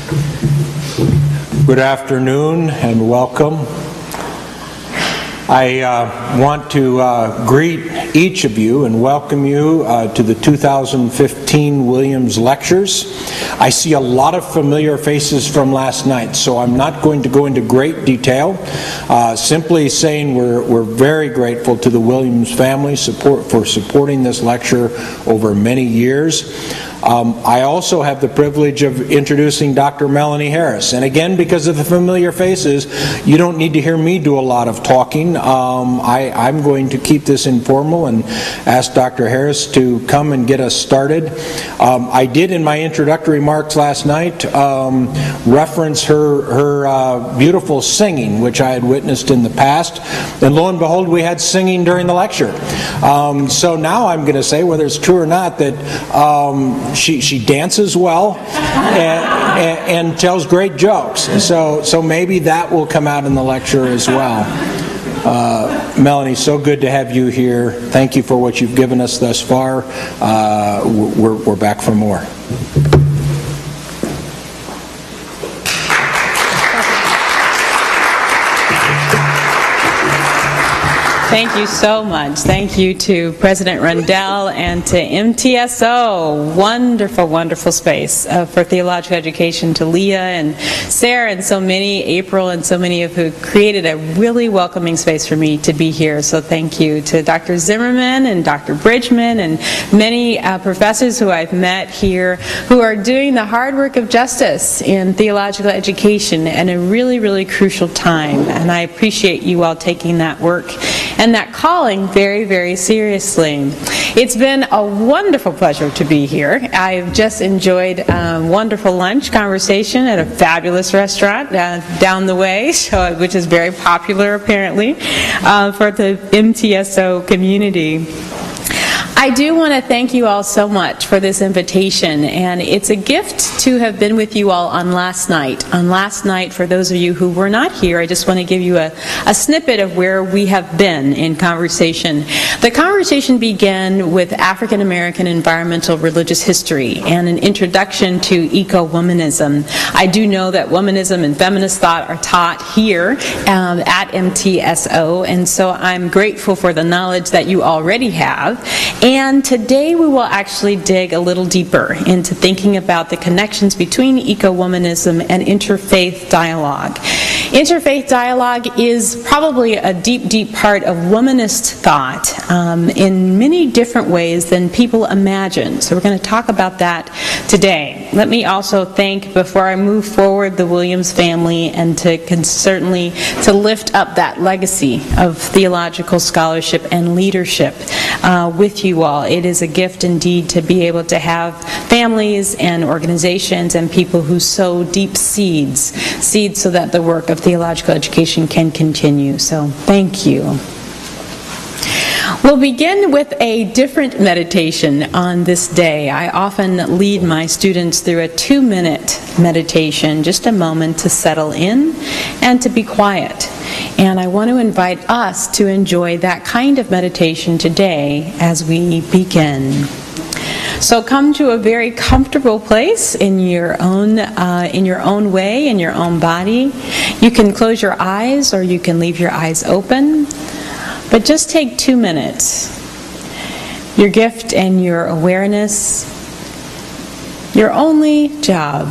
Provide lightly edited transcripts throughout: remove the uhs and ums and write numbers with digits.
Good afternoon and welcome. I want to greet each of you and welcome you to the 2015 Williams Lectures. I see a lot of familiar faces from last night, so I'm not going to go into great detail. Simply saying we're very grateful to the Williams family for supporting this lecture over many years. I also have the privilege of introducing Dr. Melanie Harris. And again, because of the familiar faces, you don't need to hear me do a lot of talking. I'm going to keep this informal and ask Dr. Harris to come and get us started. I did in my introductory remarks last night reference her beautiful singing, which I had witnessed in the past. And lo and behold, we had singing during the lecture. So now I'm going to say, whether it's true or not, that she dances well and tells great jokes. So maybe that will come out in the lecture as well. Melanie, so good to have you here. Thank you for what you've given us thus far. We're back for more. Thank you so much. Thank you to President Rundell and to MTSO. Wonderful, wonderful space for theological education, to Leah and Sarah and so many, April and so many of who created a really welcoming space for me to be here. So thank you to Dr. Zimmerman and Dr. Bridgman and many professors who I've met here who are doing the hard work of justice in theological education at a really, really crucial time. And I appreciate you all taking that work and that calling very, very seriously. It's been a wonderful pleasure to be here. I've just enjoyed wonderful lunch conversation at a fabulous restaurant down the way, which is very popular apparently for the MTSO community. I do want to thank you all so much for this invitation, and it's a gift to have been with you all on last night. On last night, for those of you who were not here, I just want to give you a snippet of where we have been in conversation. The conversation began with African American environmental religious history and an introduction to eco-womanism. I do know that womanism and feminist thought are taught here at MTSO, and so I'm grateful for the knowledge that you already have. And today we will actually dig a little deeper into thinking about the connections between eco-womanism and interfaith dialogue. Interfaith dialogue is probably a deep, deep part of womanist thought in many different ways than people imagine. So we're going to talk about that today. Let me also thank, before I move forward, the Williams family, and certainly to lift up that legacy of theological scholarship and leadership with you all. It is a gift indeed to be able to have families and organizations and people who sow deep seeds so that the work of theological education can continue. So thank you. We'll begin with a different meditation on this day. I often lead my students through a 2-minute meditation, just a moment to settle in and to be quiet. And I want to invite us to enjoy that kind of meditation today as we begin. So come to a very comfortable place in your own way, in your own body. You can close your eyes or you can leave your eyes open. But just take 2 minutes. Your gift and your awareness, your only job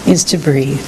is to breathe.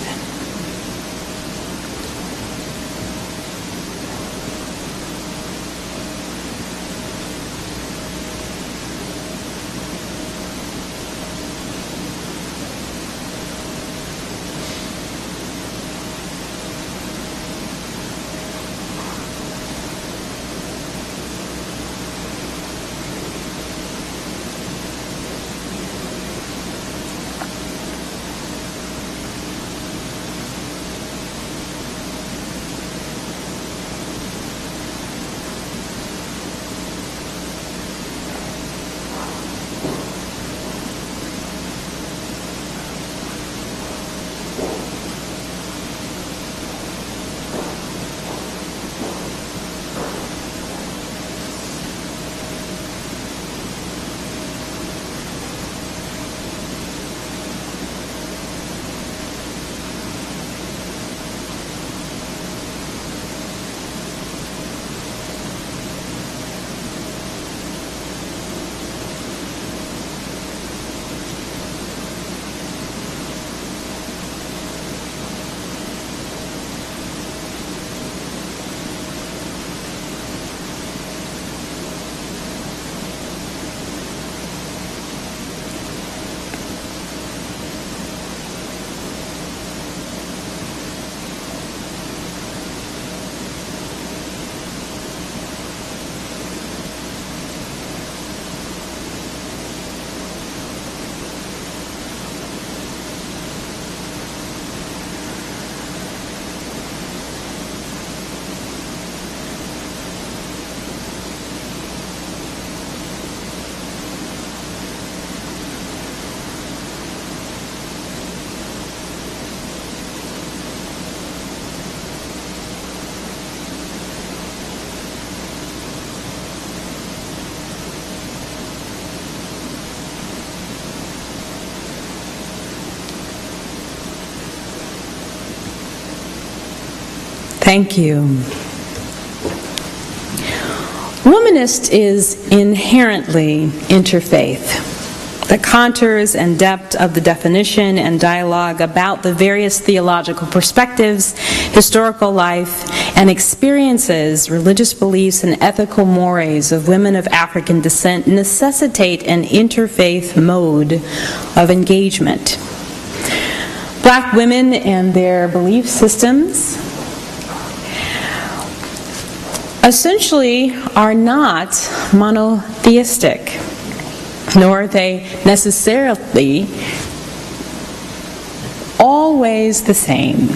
Thank you. Womanist is inherently interfaith. The contours and depth of the definition and dialogue about the various theological perspectives, historical life, and experiences, religious beliefs, and ethical mores of women of African descent necessitate an interfaith mode of engagement. Black women and their belief systems essentially are not monotheistic, nor are they necessarily always the same.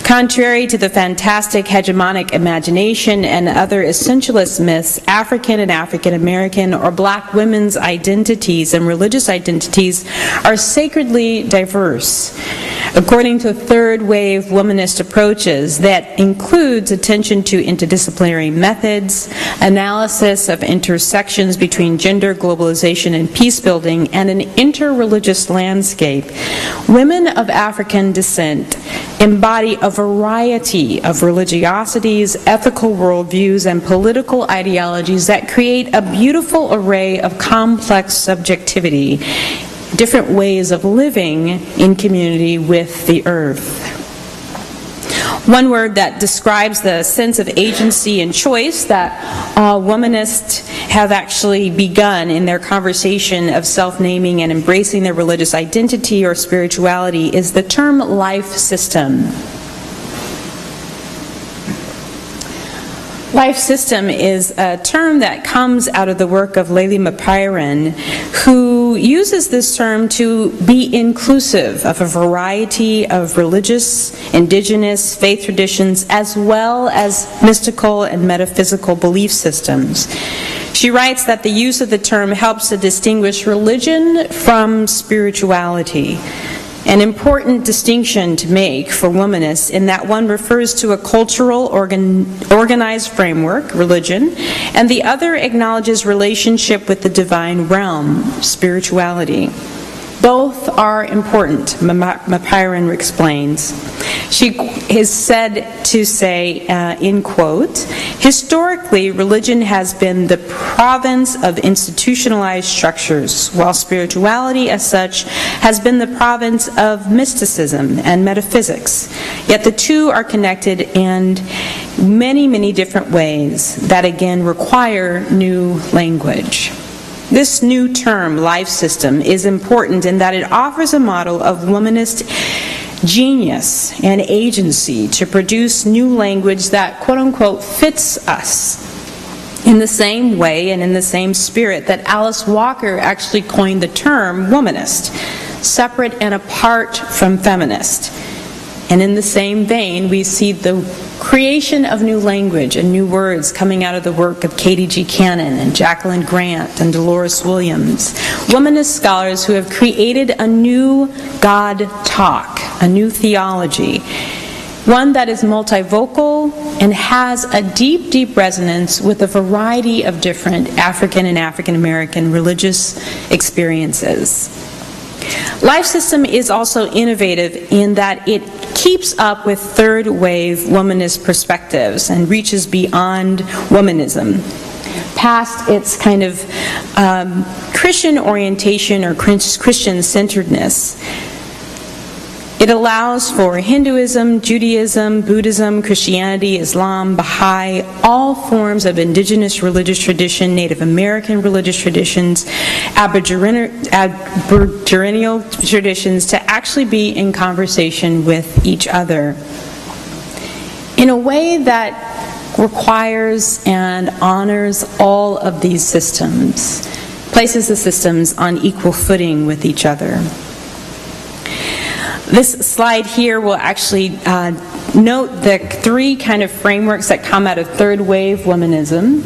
Contrary to the fantastic hegemonic imagination and other essentialist myths, African and African American or black women's identities and religious identities are sacredly diverse. According to third wave womanist approaches that includes attention to interdisciplinary methods, analysis of intersections between gender, globalization, and peace building, and an inter-religious landscape, women of African descent embody a variety of religiosities, ethical worldviews, and political ideologies that create a beautiful array of complex subjectivity, different ways of living in community with the earth. One word that describes the sense of agency and choice that womanists have actually begun in their conversation of self-naming and embracing their religious identity or spirituality is the term life system. Life system is a term that comes out of the work of Layli Mapiron, who uses this term to be inclusive of a variety of religious, indigenous, faith traditions, as well as mystical and metaphysical belief systems. She writes that the use of the term helps to distinguish religion from spirituality. An important distinction to make for womanists in that one refers to a cultural organized framework, religion, and the other acknowledges relationship with the divine realm, spirituality. Both are important, Mapiron explains. She is said to say, in quote, "Historically, religion has been the province of institutionalized structures, while spirituality as such has been the province of mysticism and metaphysics. Yet the two are connected in many, many different ways that again require new language." This new term, life system, is important in that it offers a model of womanist genius and agency to produce new language that, quote-unquote, fits us in the same way and in the same spirit that Alice Walker actually coined the term womanist, separate and apart from feminist. And in the same vein, we see the creation of new language and new words coming out of the work of Katie G. Cannon and Jacqueline Grant and Dolores Williams, womanist scholars who have created a new God talk, a new theology, one that is multivocal and has a deep, deep resonance with a variety of different African and African American religious experiences. Life system is also innovative in that it keeps up with third wave womanist perspectives and reaches beyond womanism, past its kind of Christian orientation or Christian centeredness. It allows for Hinduism, Judaism, Buddhism, Christianity, Islam, Baha'i, all forms of indigenous religious tradition, Native American religious traditions, Aboriginal traditions to actually be in conversation with each other in a way that requires and honors all of these systems, places the systems on equal footing with each other. This slide here will actually note the three kind of frameworks that come out of third wave womanism.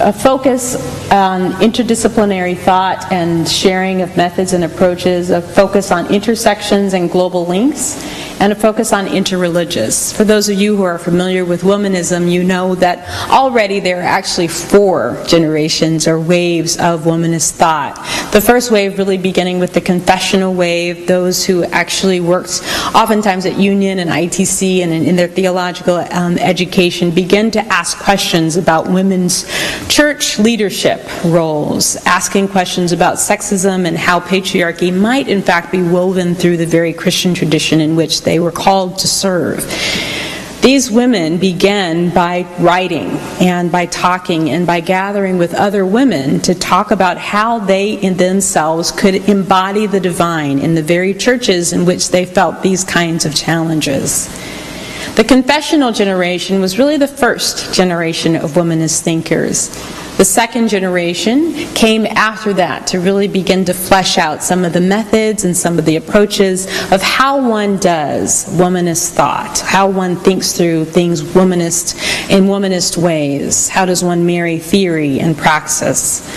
A focus on interdisciplinary thought and sharing of methods and approaches, a focus on intersections and global links, and a focus on interreligious. For those of you who are familiar with womanism, you know that already there are actually 4 generations or waves of womanist thought. The first wave really beginning with the confessional wave, those who actually worked oftentimes at Union and ITC and in their theological education begin to ask questions about women's church leadership roles, asking questions about sexism and how patriarchy might in fact be woven through the very Christian tradition in which they were called to serve. These women began by writing and by talking and by gathering with other women to talk about how they in themselves could embody the divine in the very churches in which they felt these kinds of challenges. The confessional generation was really the first generation of womanist thinkers. The second generation came after that to really begin to flesh out some of the methods and some of the approaches of how one does womanist thought, how one thinks through things in womanist ways, how does one marry theory and praxis.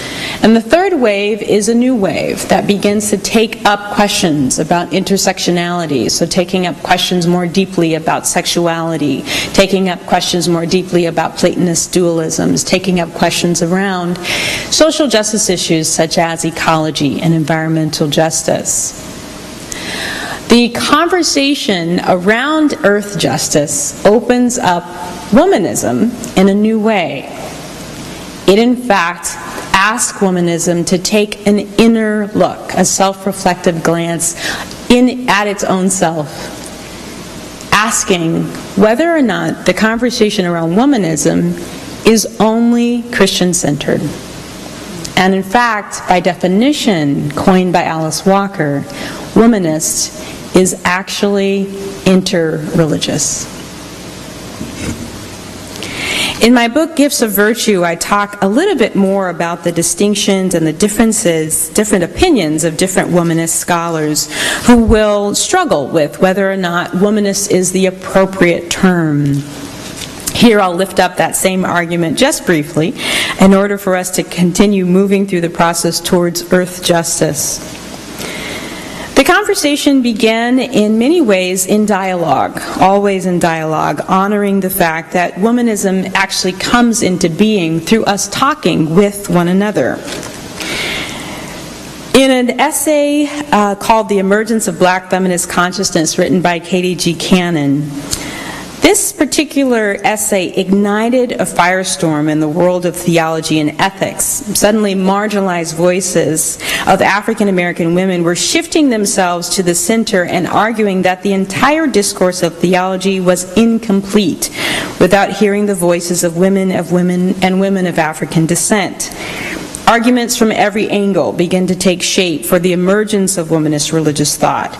And the third wave is a new wave that begins to take up questions about intersectionality, so taking up questions more deeply about sexuality, taking up questions more deeply about Platonist dualisms, taking up questions around social justice issues such as ecology and environmental justice. The conversation around earth justice opens up womanism in a new way. It in fact asks womanism to take an inner look, a self-reflective glance at its own self, asking whether or not the conversation around womanism is only Christian-centered. And in fact, by definition, coined by Alice Walker, womanist is actually interreligious. In my book, Gifts of Virtue, I talk a little bit more about the distinctions and the differences, different opinions of different womanist scholars who will struggle with whether or not womanist is the appropriate term. Here I'll lift up that same argument just briefly in order for us to continue moving through the process towards earth justice. The conversation began in many ways in dialogue, always in dialogue, honoring the fact that womanism actually comes into being through us talking with one another. In an essay called The Emergence of Black Feminist Consciousness, written by Katie G. Cannon, this particular essay ignited a firestorm in the world of theology and ethics. Suddenly, marginalized voices of African American women were shifting themselves to the center and arguing that the entire discourse of theology was incomplete without hearing the voices of women and women of African descent. Arguments from every angle began to take shape for the emergence of womanist religious thought.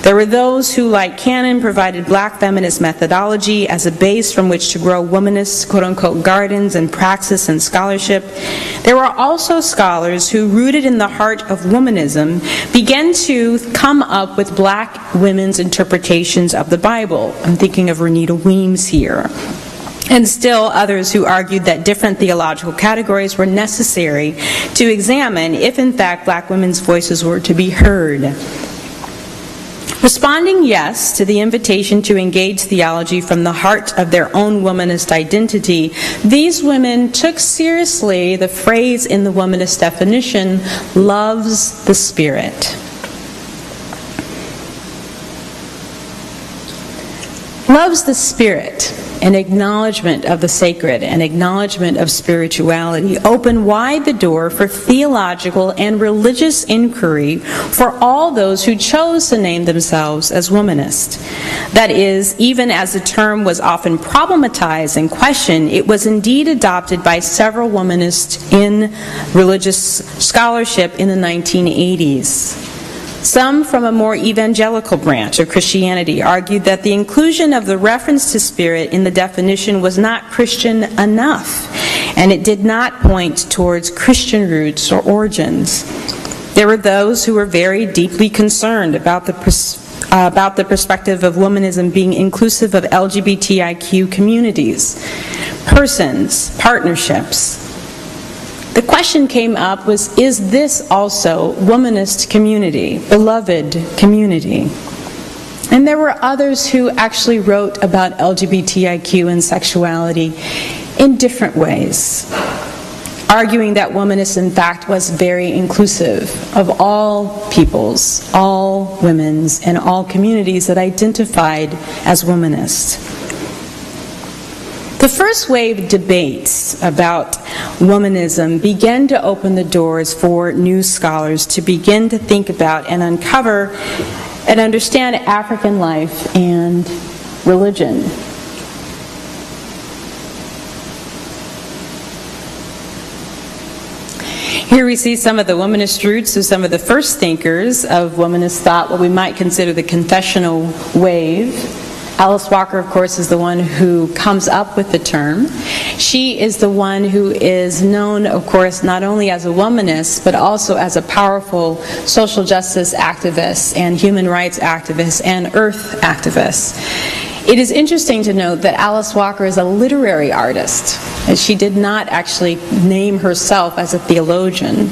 There were those who, like Cannon, provided black feminist methodology as a base from which to grow womanist, quote-unquote, gardens and praxis and scholarship. There were also scholars who, rooted in the heart of womanism, began to come up with black women's interpretations of the Bible. I'm thinking of Renita Weems here. And still others who argued that different theological categories were necessary to examine if in fact black women's voices were to be heard. Responding yes to the invitation to engage theology from the heart of their own womanist identity, these women took seriously the phrase in the womanist definition, loves the Spirit. Loves the Spirit, an acknowledgement of the sacred, an acknowledgement of spirituality, opened wide the door for theological and religious inquiry for all those who chose to name themselves as womanist. That is, even as the term was often problematized and questioned, it was indeed adopted by several womanists in religious scholarship in the 1980s. Some from a more evangelical branch of Christianity argued that the inclusion of the reference to spirit in the definition was not Christian enough, and it did not point towards Christian roots or origins. There were those who were very deeply concerned about the perspective of womanism being inclusive of LGBTIQ communities, persons, partnerships. The question came up was, is this also womanist community, beloved community? And there were others who actually wrote about LGBTIQ and sexuality in different ways, arguing that womanist, in fact, was very inclusive of all peoples, all women's, and all communities that identified as womanist. The first wave debates about womanism began to open the doors for new scholars to begin to think about and uncover and understand African life and religion. Here we see some of the womanist roots of some of the first thinkers of womanist thought, what we might consider the confessional wave. Alice Walker, of course, is the one who comes up with the term. She is the one who is known, of course, not only as a womanist, but also as a powerful social justice activist and human rights activist and earth activist. It is interesting to note that Alice Walker is a literary artist, as she did not actually name herself as a theologian.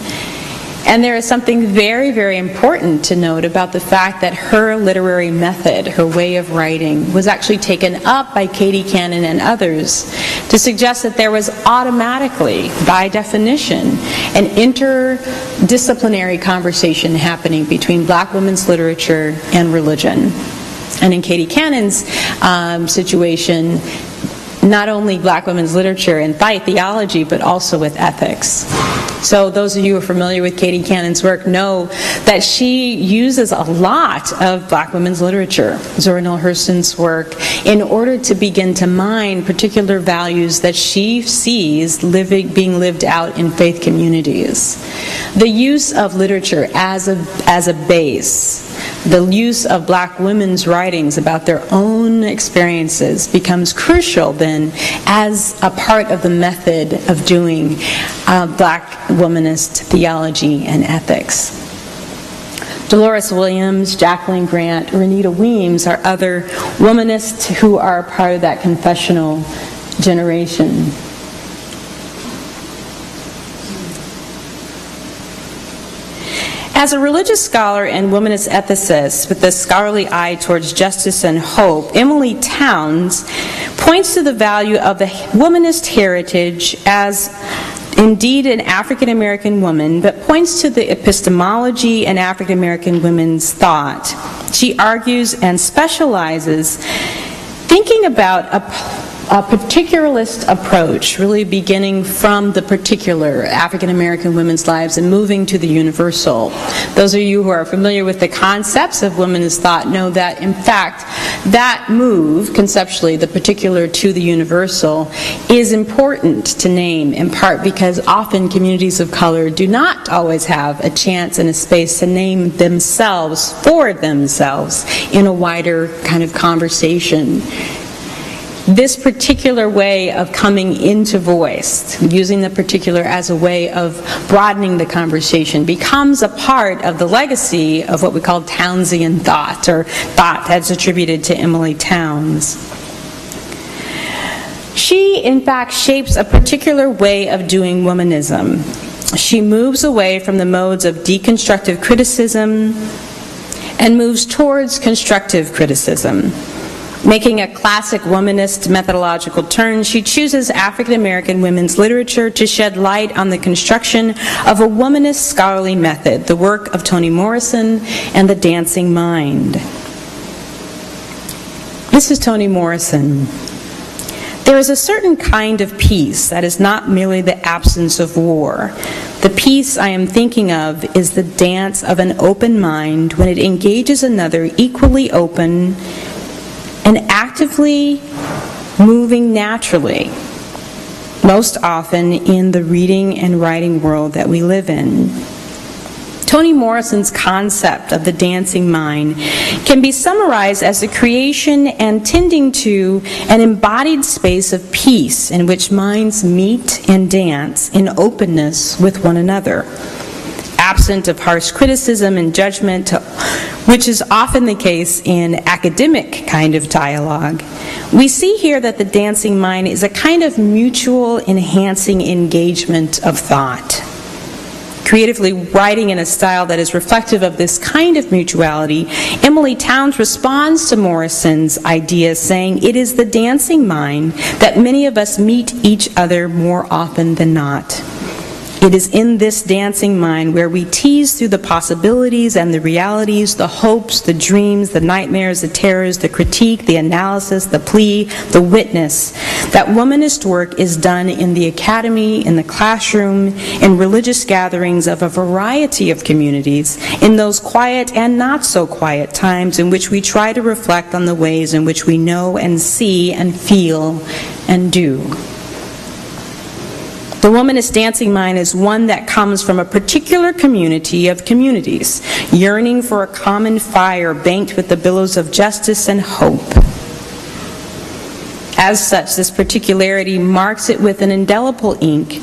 And there is something very, very important to note about the fact that her literary method, her way of writing, was actually taken up by Katie Cannon and others to suggest that there was automatically, by definition, an interdisciplinary conversation happening between black women's literature and religion. And in Katie Cannon's situation, not only black women's literature and theology, but also with ethics. So those of you who are familiar with Katie Cannon's work know that she uses a lot of black women's literature, Zora Neale Hurston's work, in order to begin to mine particular values that she sees being lived out in faith communities. The use of literature as a base, the use of black women's writings about their own experiences becomes crucial then as a part of the method of doing black womanist theology and ethics. Dolores Williams, Jacqueline Grant, Renita Weems are other womanists who are part of that confessional generation. As a religious scholar and womanist ethicist with a scholarly eye towards justice and hope, Emily Towns points to the value of the womanist heritage as indeed an African American woman, but points to the epistemology and African American women's thought. She argues and specializes thinking about a particularist approach, really beginning from the particular African American women's lives and moving to the universal. Those of you who are familiar with the concepts of women's thought know that, in fact, that move, conceptually, the particular to the universal, is important to name, in part because often communities of color do not always have a chance and a space to name themselves for themselves in a wider kind of conversation. This particular way of coming into voice, using the particular as a way of broadening the conversation, becomes a part of the legacy of what we call Townsian thought, or thought that's attributed to Emily Towns. She, in fact, shapes a particular way of doing womanism. She moves away from the modes of deconstructive criticism and moves towards constructive criticism. Making a classic womanist methodological turn, she chooses African American women's literature to shed light on the construction of a womanist scholarly method, the work of Toni Morrison and the dancing mind. This is Toni Morrison. There is a certain kind of peace that is not merely the absence of war. The peace I am thinking of is the dance of an open mind when it engages another equally open and actively moving naturally, most often in the reading and writing world that we live in. Toni Morrison's concept of the dancing mind can be summarized as the creation and tending to an embodied space of peace in which minds meet and dance in openness with one another, absent of harsh criticism and judgment, which is often the case in academic kind of dialogue. We see here that the dancing mind is a kind of mutual enhancing engagement of thought, creatively writing in a style that is reflective of this kind of mutuality, Emily Towns responds to Morrison's idea saying, "It is the dancing mind that many of us meet each other more often than not. It is in this dancing mind where we tease through the possibilities and the realities, the hopes, the dreams, the nightmares, the terrors, the critique, the analysis, the plea, the witness, that womanist work is done in the academy, in the classroom, in religious gatherings of a variety of communities, in those quiet and not so quiet times in which we try to reflect on the ways in which we know and see and feel and do." The womanist dancing mind is one that comes from a particular community of communities, yearning for a common fire banked with the billows of justice and hope. As such, this particularity marks it with an indelible ink.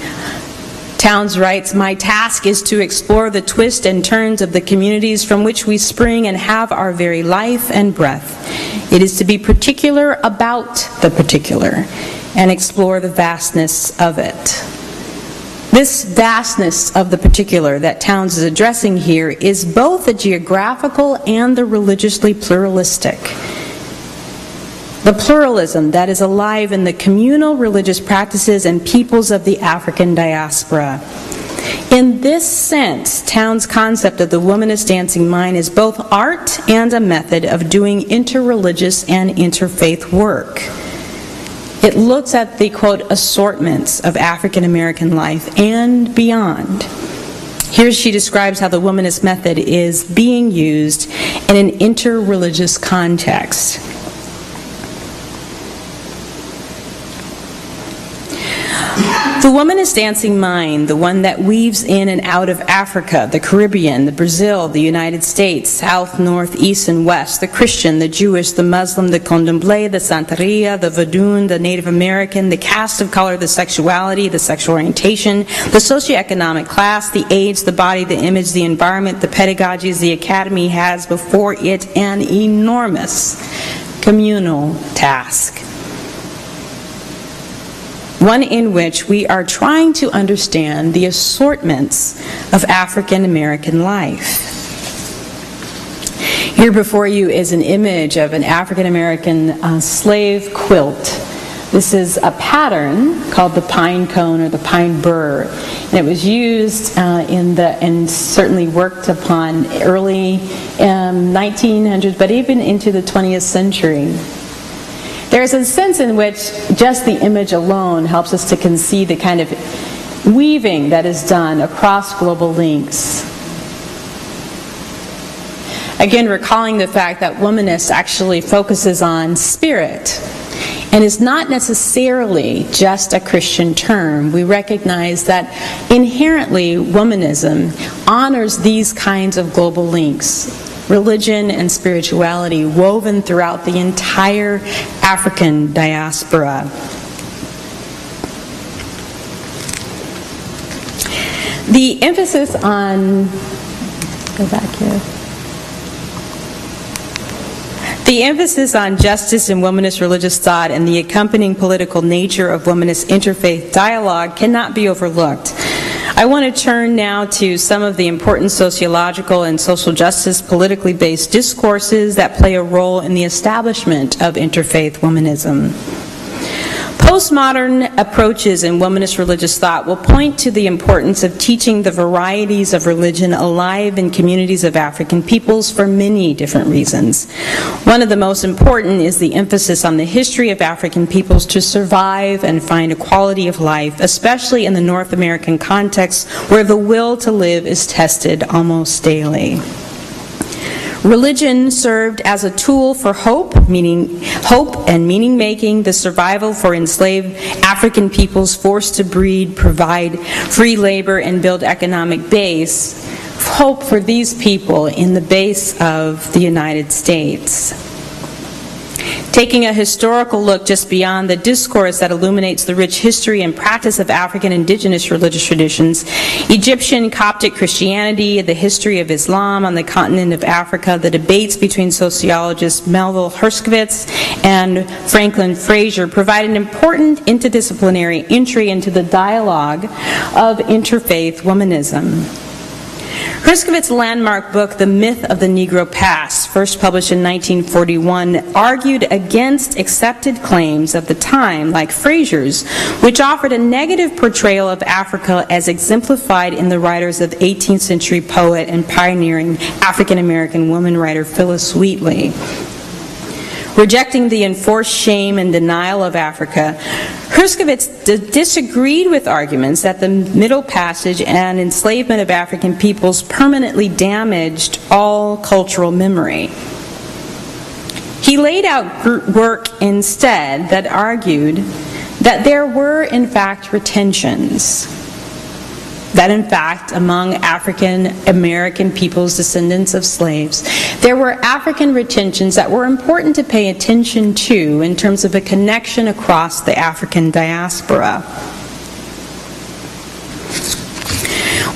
Towns writes, "My task is to explore the twists and turns of the communities from which we spring and have our very life and breath. It is to be particular about the particular and explore the vastness of it." This vastness of the particular that Towns is addressing here is both the geographical and the religiously pluralistic. The pluralism that is alive in the communal religious practices and peoples of the African diaspora. In this sense, Towns' concept of the womanist dancing mind is both art and a method of doing interreligious and interfaith work. It looks at the, quote, assortments of African American life and beyond. Here she describes how the womanist method is being used in an interreligious context. The womanist dancing mind, the one that weaves in and out of Africa, the Caribbean, the Brazil, the United States, South, North, East, and West, the Christian, the Jewish, the Muslim, the Condomblé, the Santeria, the Vodun, the Native American, the caste of color, the sexuality, the sexual orientation, the socioeconomic class, the age, the body, the image, the environment, the pedagogies, the academy has before it an enormous communal task. One in which we are trying to understand the assortments of African American life. Here before you is an image of an African American slave quilt. This is a pattern called the pine cone or the pine burr, and it was used and certainly worked upon early 1900s, but even into the 20th century. There's a sense in which just the image alone helps us to conceive the kind of weaving that is done across global links. Again, recalling the fact that womanist actually focuses on spirit and is not necessarily just a Christian term. We recognize that inherently womanism honors these kinds of global links. Religion and spirituality woven throughout the entire African diaspora. The emphasis on, go back here. The emphasis on justice in womanist religious thought and the accompanying political nature of womanist interfaith dialogue cannot be overlooked. I want to turn now to some of the important sociological and social justice politically based discourses that play a role in the establishment of interfaith womanism. Postmodern approaches in womanist religious thought will point to the importance of teaching the varieties of religion alive in communities of African peoples for many different reasons. One of the most important is the emphasis on the history of African peoples to survive and find a quality of life, especially in the North American context where the will to live is tested almost daily. Religion served as a tool for hope and meaning-making, the survival for enslaved African peoples forced to breed, provide free labor, and build economic base. Hope for these people in the base of the United States. Taking a historical look just beyond the discourse that illuminates the rich history and practice of African indigenous religious traditions, Egyptian Coptic Christianity, the history of Islam on the continent of Africa, the debates between sociologists Melville Herskowitz and Franklin Frazier provide an important interdisciplinary entry into the dialogue of interfaith womanism. Herskovits's landmark book, The Myth of the Negro Past, first published in 1941, argued against accepted claims of the time, like Fraser's, which offered a negative portrayal of Africa as exemplified in the writers of 18th century poet and pioneering African-American woman writer Phyllis Wheatley. Rejecting the enforced shame and denial of Africa, Herskovits disagreed with arguments that the Middle Passage and enslavement of African peoples permanently damaged all cultural memory. He laid out work instead that argued that there were, in fact, retentions. That, in fact, among African American people's descendants of slaves, there were African retentions that were important to pay attention to in terms of a connection across the African diaspora.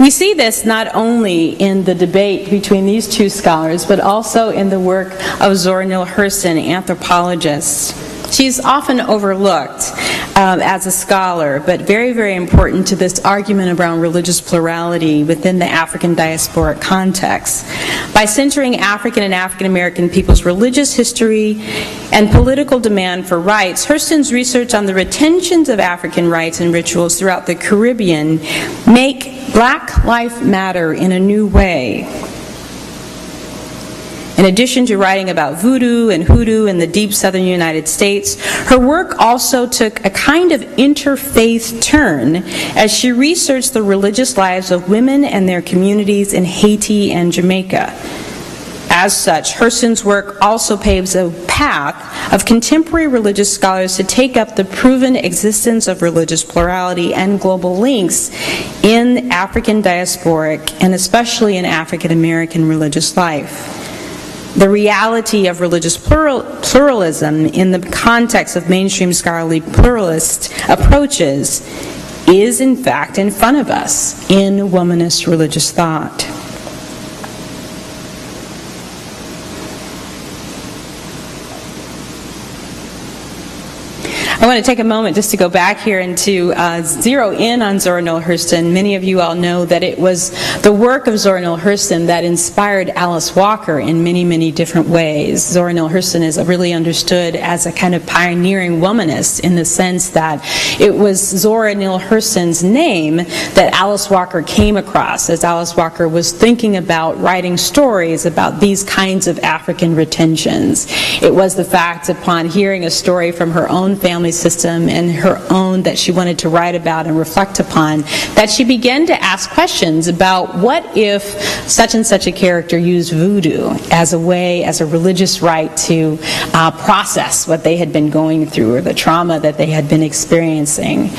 We see this not only in the debate between these two scholars, but also in the work of Zora Neale Hurston, anthropologist. She's often overlooked as a scholar, but very, very important to this argument around religious plurality within the African diasporic context. By centering African and African American people's religious history and political demand for rights, Hurston's research on the retentions of African rites and rituals throughout the Caribbean make Black life matter in a new way. In addition to writing about voodoo and hoodoo in the deep southern United States, her work also took a kind of interfaith turn as she researched the religious lives of women and their communities in Haiti and Jamaica. As such, Hurston's work also paves a path of contemporary religious scholars to take up the proven existence of religious plurality and global links in African diasporic and especially in African American religious life. The reality of religious pluralism in the context of mainstream scholarly pluralist approaches is, in fact, in front of us in womanist religious thought. I want to take a moment just to go back here and to zero in on Zora Neale Hurston. Many of you all know that it was the work of Zora Neale Hurston that inspired Alice Walker in many, many different ways. Zora Neale Hurston is really understood as a kind of pioneering womanist in the sense that it was Zora Neale Hurston's name that Alice Walker came across as Alice Walker was thinking about writing stories about these kinds of African retentions. It was the fact upon hearing a story from her own family system and her own that she wanted to write about and reflect upon, that she began to ask questions about what if such and such a character used voodoo as a way, as a religious rite to process what they had been going through or the trauma that they had been experiencing.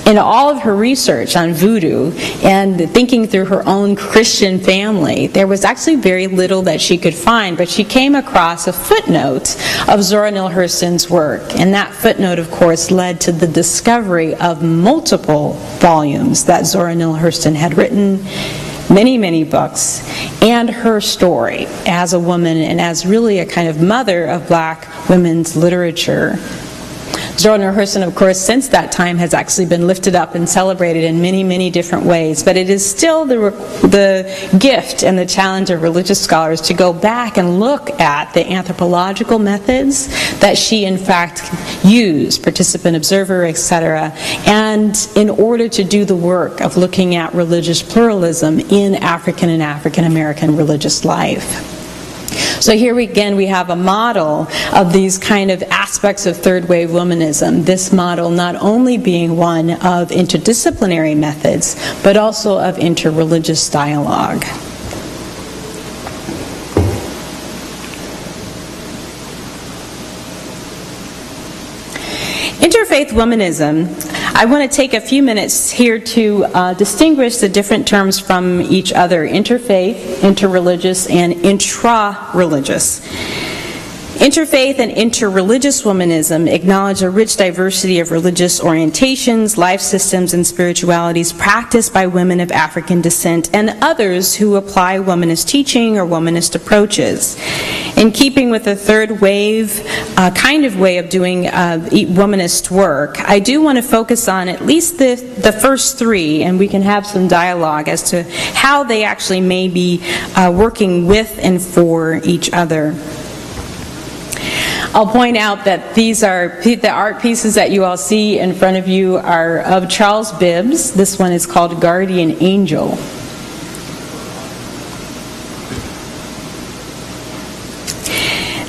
In all of her research on voodoo and thinking through her own Christian family, there was actually very little that she could find, but she came across a footnote of Zora Neale Hurston's work, and that footnote, of course, led to the discovery of multiple volumes that Zora Neale Hurston had written, many, many books, and her story as a woman and as really a kind of mother of Black women's literature. Zora Neale Hurston, of course, since that time has actually been lifted up and celebrated in many, many different ways, but it is still the gift and the challenge of religious scholars to go back and look at the anthropological methods that she, in fact, used, participant, observer, etc., and in order to do the work of looking at religious pluralism in African and African American religious life. So here again we have a model of these kind of aspects of third wave womanism, this model not only being one of interdisciplinary methods, but also of interreligious dialogue. Interfaith Womanism, I want to take a few minutes here to distinguish the different terms from each other: interfaith, interreligious, and intra-religious. Interfaith and interreligious womanism acknowledge a rich diversity of religious orientations, life systems, and spiritualities practiced by women of African descent and others who apply womanist teaching or womanist approaches. In keeping with the third wave kind of way of doing womanist work, I do want to focus on at least the first three, and we can have some dialogue as to how they actually may be working with and for each other. I'll point out that these are the art pieces that you all see in front of you are of Charles Bibbs. This one is called Guardian Angel.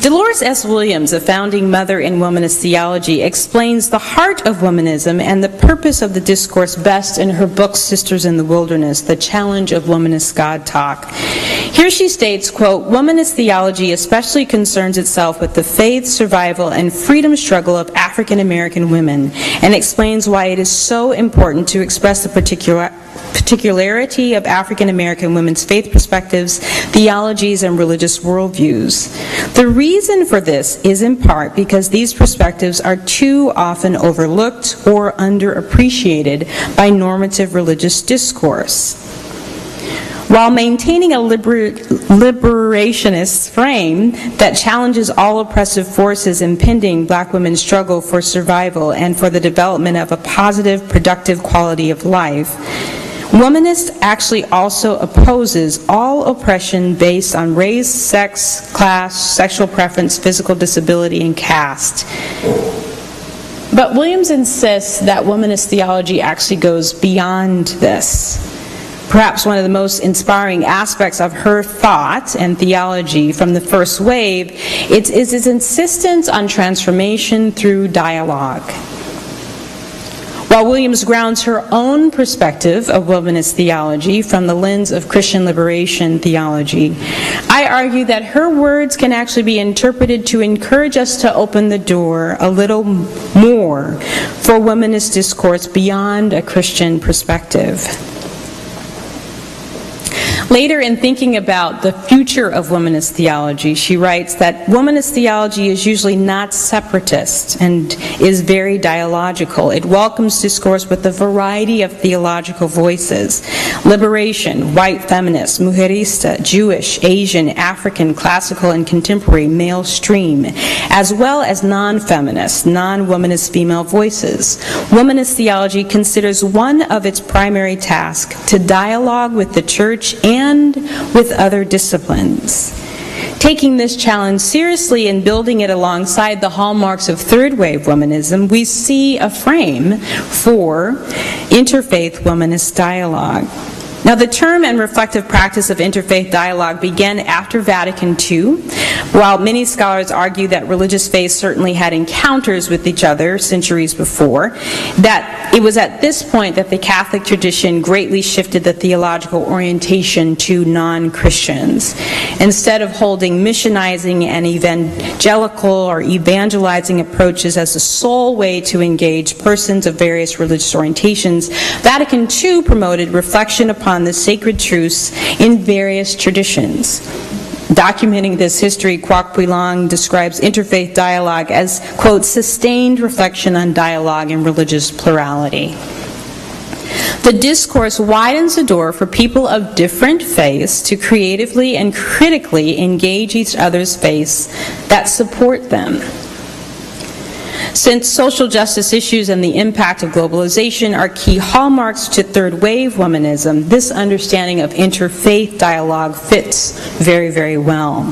Dolores S. Williams, a founding mother in womanist theology, explains the heart of womanism and the purpose of the discourse best in her book, Sisters in the Wilderness, The Challenge of Womanist God Talk. Here she states, quote, "Womanist theology especially concerns itself with the faith, survival, and freedom struggle of African American women, and explains why it is so important to express the particularity of African American women's faith perspectives, theologies, and religious worldviews. The reason for this is in part because these perspectives are too often overlooked or underappreciated by normative religious discourse. While maintaining a liberationist frame that challenges all oppressive forces impeding black women's struggle for survival and for the development of a positive, productive quality of life, womanist actually also opposes all oppression based on race, sex, class, sexual preference, physical disability, and caste." But Williams insists that womanist theology actually goes beyond this. Perhaps one of the most inspiring aspects of her thought and theology from the first wave is its insistence on transformation through dialogue. While Williams grounds her own perspective of womanist theology from the lens of Christian liberation theology, I argue that her words can actually be interpreted to encourage us to open the door a little more for womanist discourse beyond a Christian perspective. Later, in thinking about the future of womanist theology, she writes that womanist theology is usually not separatist and is very dialogical. It welcomes discourse with a variety of theological voices: liberation, white feminist, mujerista, Jewish, Asian, African, classical, and contemporary, male stream, as well as non-feminist, non-womanist female voices. Womanist theology considers one of its primary tasks to dialogue with the church and with other disciplines. Taking this challenge seriously and building it alongside the hallmarks of third wave womanism, we see a frame for interfaith womanist dialogue. Now, the term and reflective practice of interfaith dialogue began after Vatican II, while many scholars argue that religious faiths certainly had encounters with each other centuries before, that it was at this point that the Catholic tradition greatly shifted the theological orientation to non-Christians. Instead of holding missionizing and evangelical or evangelizing approaches as the sole way to engage persons of various religious orientations, Vatican II promoted reflection upon the sacred truths in various traditions. Documenting this history, Kwok Pui-Long describes interfaith dialogue as, quote, "sustained reflection on dialogue and religious plurality." The discourse widens the door for people of different faiths to creatively and critically engage each other's faiths that support them. Since social justice issues and the impact of globalization are key hallmarks to third wave womanism, this understanding of interfaith dialogue fits very, very well.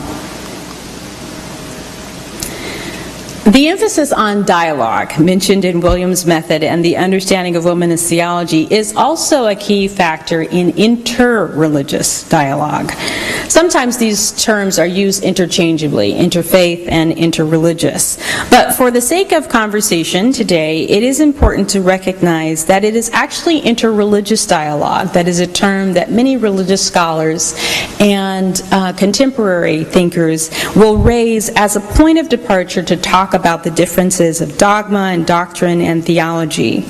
The emphasis on dialogue mentioned in Williams' method and the understanding of womanist theology is also a key factor in inter-religious dialogue. Sometimes these terms are used interchangeably, interfaith and interreligious. But for the sake of conversation today, it is important to recognize that it is actually interreligious dialogue. That is a term that many religious scholars and contemporary thinkers will raise as a point of departure to talk about the differences of dogma and doctrine and theology.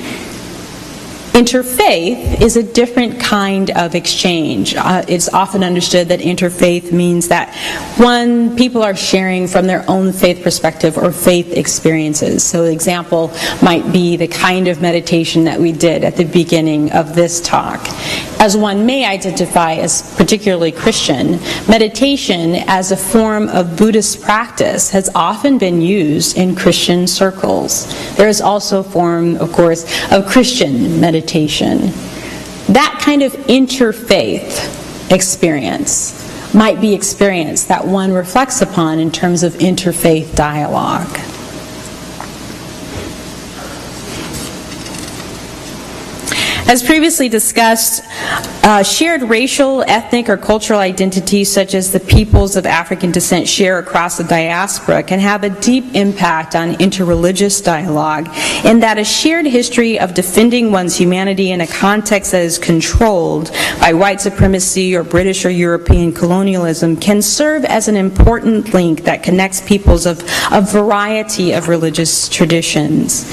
Interfaith is a different kind of exchange. It's often understood that interfaith means that, one, people are sharing from their own faith perspective or faith experiences. So an example might be the kind of meditation that we did at the beginning of this talk. As one may identify as particularly Christian, meditation as a form of Buddhist practice has often been used in Christian circles. There is also a form, of course, of Christian meditation. That kind of interfaith experience might be experience that one reflects upon in terms of interfaith dialogue. As previously discussed, shared racial, ethnic, or cultural identities such as the peoples of African descent share across the diaspora can have a deep impact on interreligious dialogue, in that a shared history of defending one's humanity in a context that is controlled by white supremacy or British or European colonialism can serve as an important link that connects peoples of a variety of religious traditions.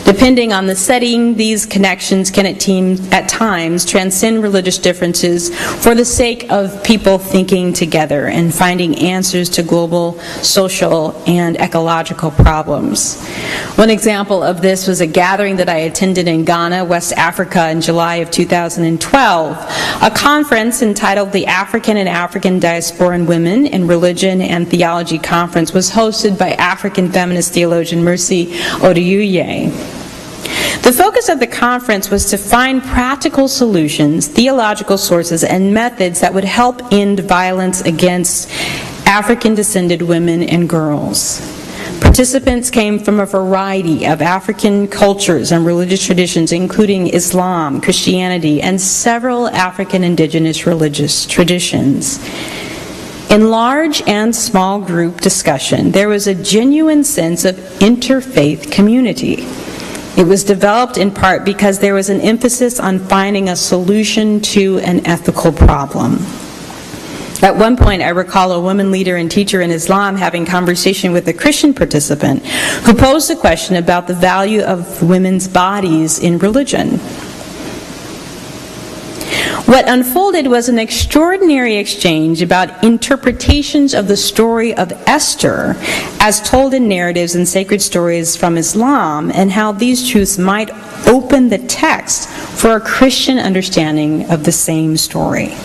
Depending on the setting, these connections can at times transcend religious differences for the sake of people thinking together and finding answers to global, social, and ecological problems. One example of this was a gathering that I attended in Ghana, West Africa, in July of 2012. A conference entitled the African and African Diasporan Women in Religion and Theology Conference was hosted by African feminist theologian Mercy Oduyuye. The focus of the conference was to find practical solutions, theological sources, and methods that would help end violence against African-descended women and girls. Participants came from a variety of African cultures and religious traditions, including Islam, Christianity, and several African indigenous religious traditions. In large and small group discussion, there was a genuine sense of interfaith community. It was developed in part because there was an emphasis on finding a solution to an ethical problem. At one point, I recall a woman leader and teacher in Islam having conversation with a Christian participant who posed a question about the value of women's bodies in religion. What unfolded was an extraordinary exchange about interpretations of the story of Esther as told in narratives and sacred stories from Islam, and how these truths might open the text for a Christian understanding of the same story.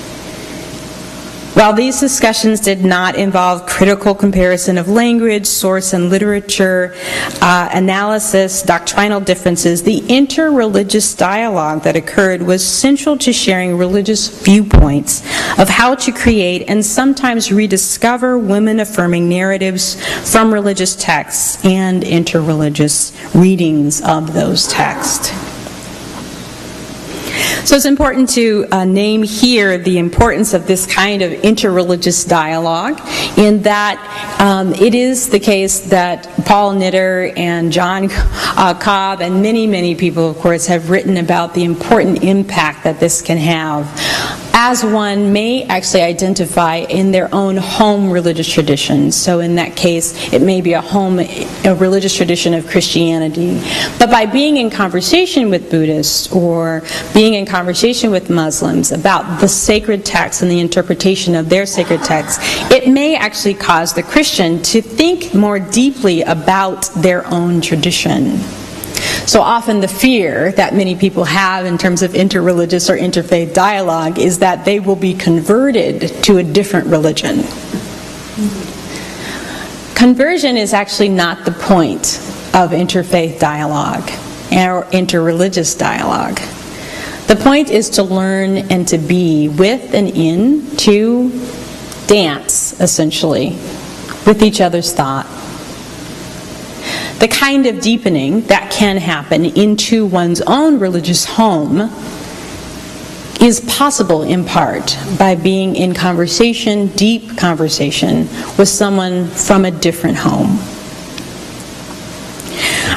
While these discussions did not involve critical comparison of language, source and literature, analysis, doctrinal differences, the interreligious dialogue that occurred was central to sharing religious viewpoints of how to create and sometimes rediscover women-affirming narratives from religious texts and interreligious readings of those texts. So it's important to name here the importance of this kind of interreligious dialogue, in that it is the case that Paul Knitter and John Cobb and many, many people, of course, have written about the important impact that this can have, as one may actually identify in their own home religious traditions. So in that case, it may be a religious tradition of Christianity. But by being in conversation with Buddhists or being in conversation with Muslims about the sacred text and the interpretation of their sacred text, it may actually cause the Christian to think more deeply about their own tradition. So often the fear that many people have in terms of interreligious or interfaith dialogue is that they will be converted to a different religion. Conversion is actually not the point of interfaith dialogue or interreligious dialogue. The point is to learn and to be with and in, to dance, essentially, with each other's thought. The kind of deepening that can happen into one's own religious home is possible in part by being in conversation, deep conversation, with someone from a different home.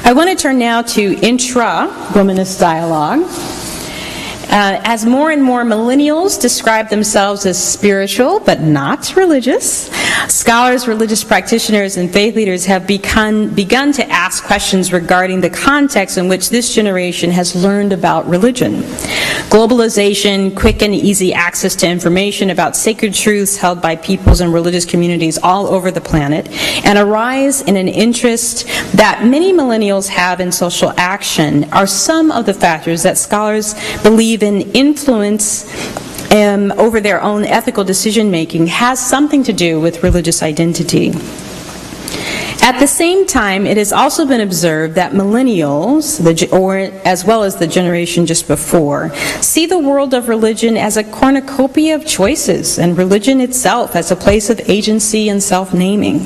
I want to turn now to intra-womanist dialogue. As more and more millennials describe themselves as spiritual but not religious, scholars, religious practitioners, and faith leaders have begun to ask questions regarding the context in which this generation has learned about religion. Globalization, quick and easy access to information about sacred truths held by peoples and religious communities all over the planet, and a rise in an interest that many millennials have in social action are some of the factors that scholars believe in influence over their own ethical decision-making has something to do with religious identity. At the same time, it has also been observed that millennials, or as well as the generation just before, see the world of religion as a cornucopia of choices, and religion itself as a place of agency and self-naming.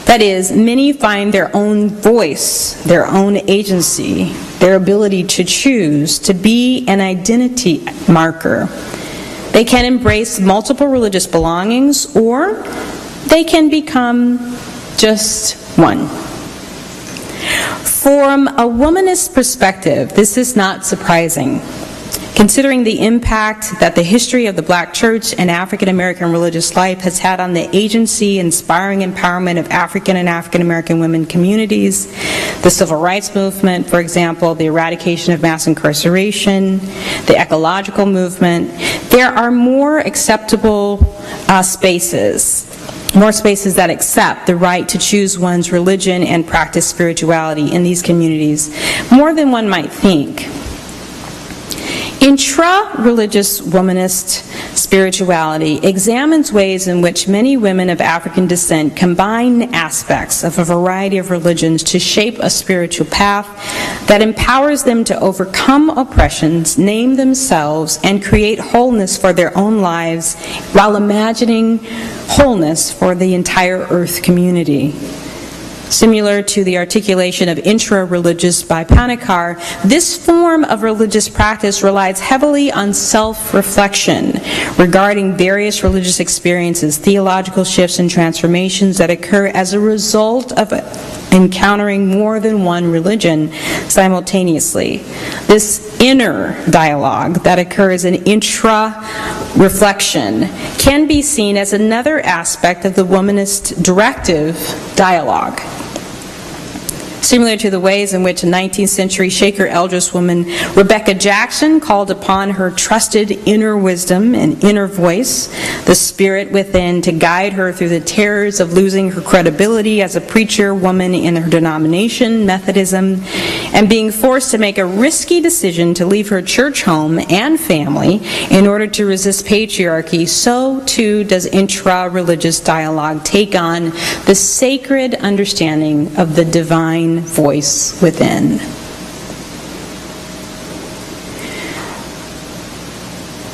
That is, many find their own voice, their own agency, their ability to choose to be an identity marker. They can embrace multiple religious belongings, or they can become just one. From a womanist perspective, this is not surprising, considering the impact that the history of the Black church and African American religious life has had on the agency, inspiring empowerment of African and African American women communities, the civil rights movement, for example, the eradication of mass incarceration, the ecological movement. There are more acceptable more spaces that accept the right to choose one's religion and practice spirituality in these communities, more than one might think. Intra-Religious Womanist spirituality examines ways in which many women of African descent combine aspects of a variety of religions to shape a spiritual path that empowers them to overcome oppressions, name themselves, and create wholeness for their own lives while imagining wholeness for the entire Earth community. Similar to the articulation of intra-religious by Panikkar, this form of religious practice relies heavily on self-reflection regarding various religious experiences, theological shifts and transformations that occur as a result of encountering more than one religion simultaneously. This inner dialogue that occurs in intra-reflection can be seen as another aspect of the womanist directive dialogue. Similar to the ways in which a 19th century Shaker Eldridge woman, Rebecca Jackson, called upon her trusted inner wisdom and inner voice, the spirit within, to guide her through the terrors of losing her credibility as a preacher woman in her denomination, Methodism, and being forced to make a risky decision to leave her church home and family in order to resist patriarchy, so too does intra-religious dialogue take on the sacred understanding of the divine voice within.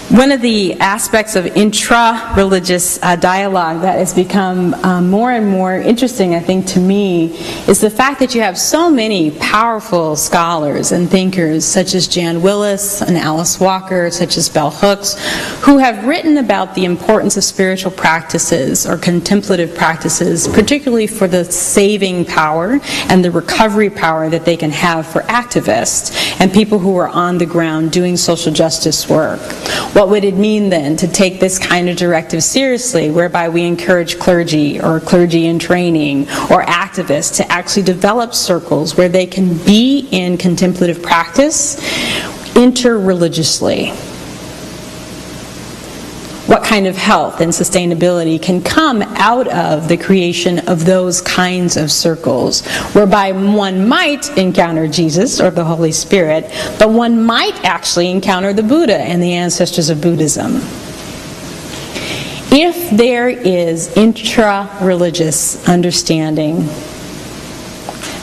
One of the aspects of intra-religious dialogue that has become more and more interesting, I think, to me, is the fact that you have so many powerful scholars and thinkers, such as Jan Willis and Alice Walker, such as Bell Hooks, who have written about the importance of spiritual practices or contemplative practices, particularly for the saving power and the recovery power that they can have for activists and people who are on the ground doing social justice work. What would it mean then to take this kind of directive seriously, whereby we encourage clergy or clergy in training or activists to actually develop circles where they can be in contemplative practice interreligiously? What kind of health and sustainability can come out of the creation of those kinds of circles, whereby one might encounter Jesus or the Holy Spirit, but one might actually encounter the Buddha and the ancestors of Buddhism? If there is intra-religious understanding,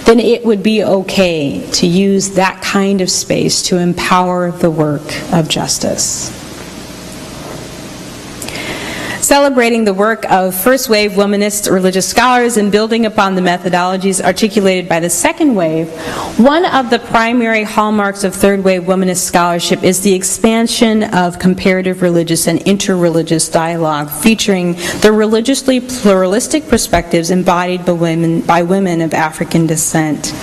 then it would be okay to use that kind of space to empower the work of justice. Celebrating the work of first-wave womanist religious scholars and building upon the methodologies articulated by the second wave, one of the primary hallmarks of third-wave womanist scholarship is the expansion of comparative religious and interreligious dialogue, featuring the religiously pluralistic perspectives embodied by women of African descent.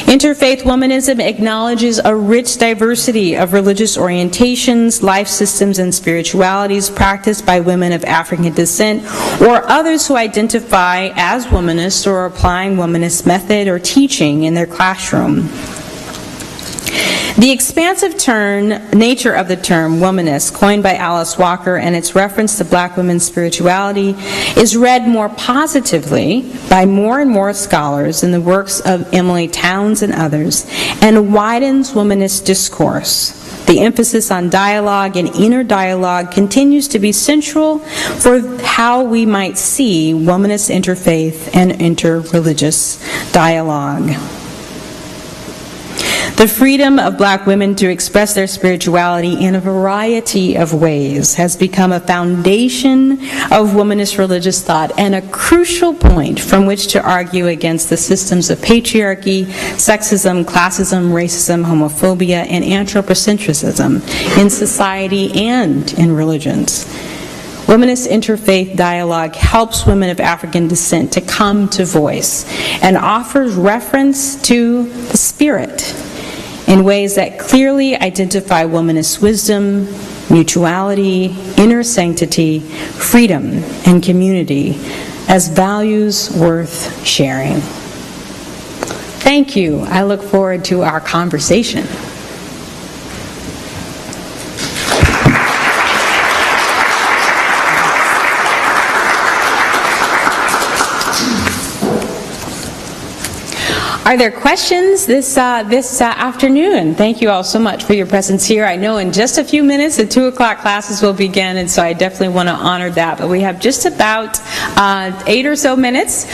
Interfaith Womanism acknowledges a rich diversity of religious orientations, life systems, and spiritualities practiced by women of African descent or others who identify as womanists or applying womanist method or teaching in their classroom. The expansive nature of the term womanist, coined by Alice Walker, and its reference to black women's spirituality, is read more positively by more and more scholars in the works of Emily Towns and others, and widens womanist discourse. The emphasis on dialogue and inner dialogue continues to be central for how we might see womanist interfaith and interreligious dialogue. The freedom of black women to express their spirituality in a variety of ways has become a foundation of womanist religious thought and a crucial point from which to argue against the systems of patriarchy, sexism, classism, racism, homophobia, and anthropocentrism in society and in religions. Womanist interfaith dialogue helps women of African descent to come to voice and offers reference to the spirit in ways that clearly identify womanist wisdom, mutuality, inner sanctity, freedom, and community as values worth sharing. Thank you. I look forward to our conversation. Are there questions this afternoon? Thank you all so much for your presence here. I know in just a few minutes the 2 o'clock classes will begin, and so I definitely want to honor that. But we have just about 8 or so minutes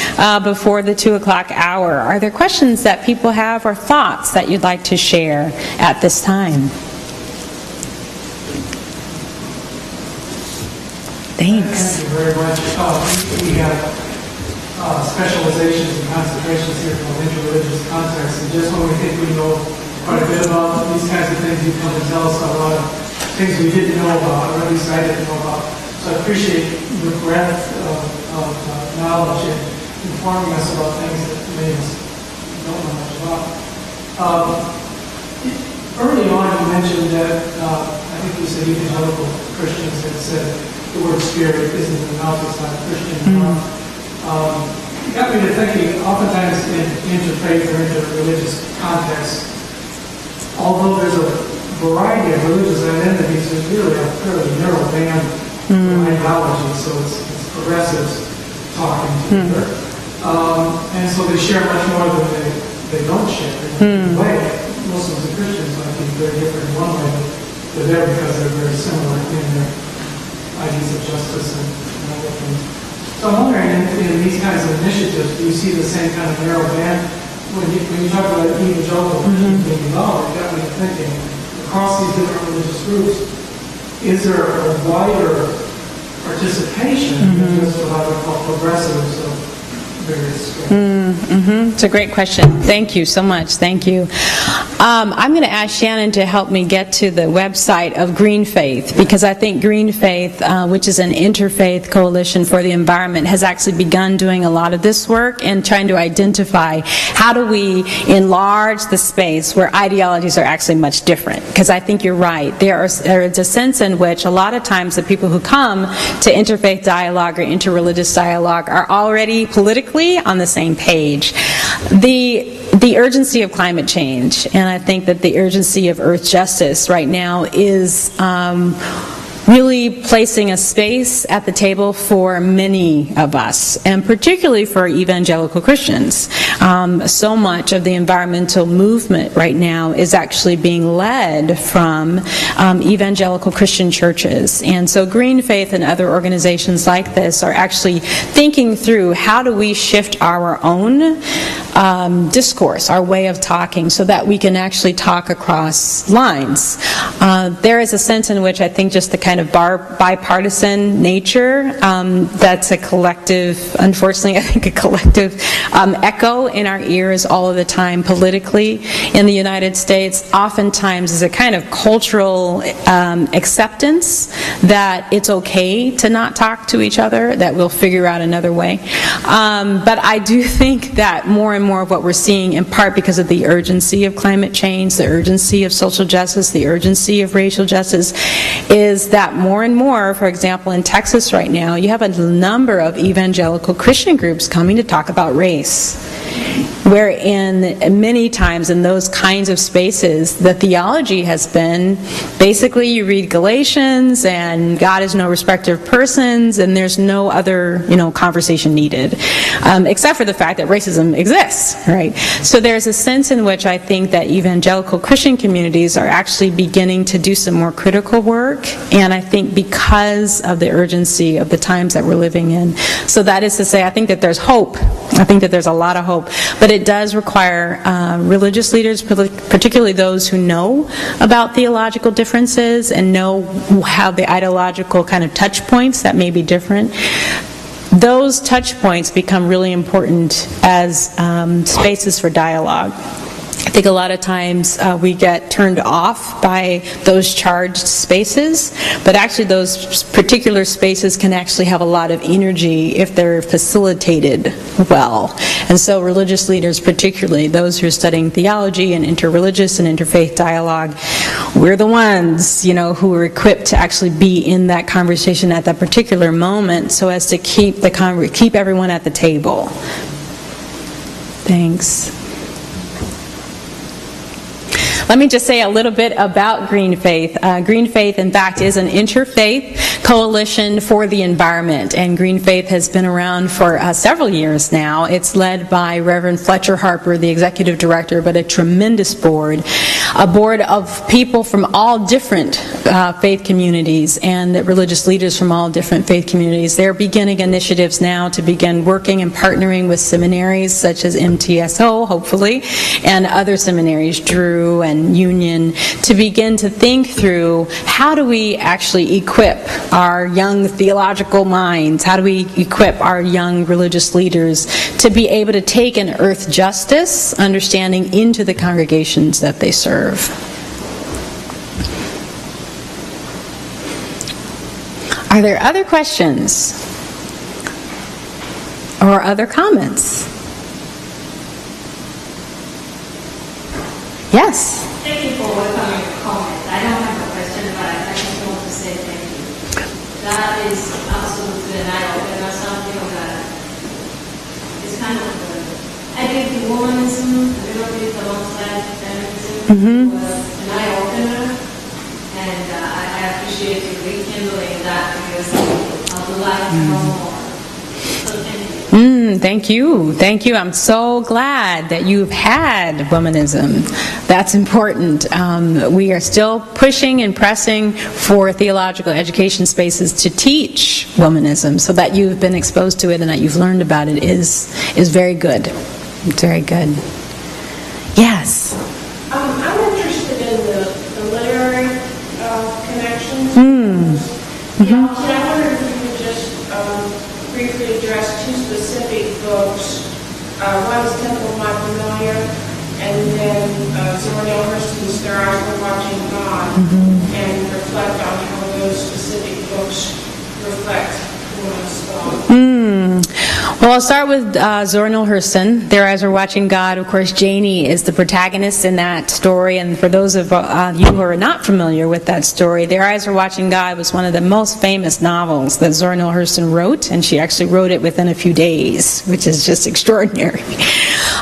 before the 2 o'clock hour. Are there questions that people have or thoughts that you'd like to share at this time? Thanks. Thank you very much. We have specializations and concentrations here from an interreligious context, and just when we think we know quite a bit about these kinds of things, you come and tell us a lot of things we didn't know about, or at least I didn't know about. So I appreciate the breadth of knowledge and informing us about things that many of us don't know much about. Early on, you mentioned that, I think you said evangelical Christians had said the word spirit isn't enough, it's not Christian enough. It got me to thinking, oftentimes in interfaith or interreligious contexts, although there's a variety of religious identities, there's really a fairly narrow band of ideology, so it's progressives talking together. And so they share much more than they don't share in a way. Muslims and Christians might be very different in one way, but they're there because they're very similar in their ideas of justice and other things. So I'm wondering, in these kinds of initiatives, do you see the same kind of narrow band? When you talk about evangelical Christians being involved, it got me thinking, across these different religious groups, is there a wider participation than just what I would call progressives of various It's a great question. Thank you so much. Thank you. I'm going to ask Shannon to help me get to the website of Green Faith, because I think Green Faith, which is an interfaith coalition for the environment, has actually begun doing a lot of this work and trying to identify how do we enlarge the space where ideologies are actually much different. Because I think you're right. There is a sense in which a lot of times the people who come to interfaith dialogue or interreligious dialogue are already politically on the same page. The urgency of climate change, and I think that the urgency of earth justice right now is really placing a space at the table for many of us, and particularly for evangelical Christians. So much of the environmental movement right now is actually being led from evangelical Christian churches. And so Green Faith and other organizations like this are actually thinking through how do we shift our own discourse, our way of talking, so that we can actually talk across lines. There is a sense in which I think just the kind of bipartisan nature, that's a collective, unfortunately, I think a collective echo in our ears all of the time politically in the United States, oftentimes is a kind of cultural acceptance that it's okay to not talk to each other, that we'll figure out another way. But I do think that more and and more of what we're seeing, in part because of the urgency of climate change, the urgency of social justice, the urgency of racial justice, is that more and more, for example, in Texas right now, you have a number of evangelical Christian groups coming to talk about race, wherein many times in those kinds of spaces, the theology has been, basically you read Galatians and God is no respecter of persons and there's no other, conversation needed, except for the fact that racism exists, right? So there's a sense in which I think that evangelical Christian communities are actually beginning to do some more critical work, and I think because of the urgency of the times that we're living in. So that is to say, I think that there's hope. I think that there's a lot of hope, but it does require religious leaders, particularly those who know about theological differences and know how the ideological kind of touch points that may be different. Those touch points become really important as spaces for dialogue. I think a lot of times we get turned off by those charged spaces, but actually those particular spaces can actually have a lot of energy if they're facilitated well. And so religious leaders, particularly those who are studying theology and interreligious and interfaith dialogue, we're the ones, who are equipped to actually be in that conversation at that particular moment so as to keep everyone at the table. Thanks. Let me just say a little bit about Green Faith. Green Faith, in fact, is an interfaith coalition for the environment, and Green Faith has been around for several years now. It's led by Reverend Fletcher Harper, the executive director, but a tremendous board, a board of people from all different faith communities and religious leaders from all different faith communities. They're beginning initiatives now to begin working and partnering with seminaries such as MTSO, hopefully, and other seminaries, Drew and Union, to begin to think through how do we actually equip our young theological minds, how do we equip our young religious leaders to be able to take an earth justice understanding into the congregations that they serve. Are there other questions or other comments? Yes? Thank you for welcoming your comment. I don't have a question, but I just want to say thank you. That is absolutely an eye-opener, something that is kind of, I think the womanism, a little bit alongside feminism, was an eye-opener, and I appreciate you rekindling that because I would like to know more. So thank you. Thank you. Thank you. I'm so glad that you've had womanism. That's important. We are still pushing and pressing for theological education spaces to teach womanism, so that you've been exposed to it and that you've learned about it is very good. It's very good. Yes? I'm interested in the literary connections. I wonder if you could just briefly address two specific books. One is Temple of My Familiar, and then Zora Neale Hurston's Their Eyes Were Watching God, and reflect on how those specific books reflect women's thought. Well, I'll start with Zora Neale Hurston, Their Eyes Were Watching God. Of course, Janie is the protagonist in that story, and for those of you who are not familiar with that story, Their Eyes Were Watching God was one of the most famous novels that Zora Neale Hurston wrote, and she actually wrote it within a few days, which is just extraordinary.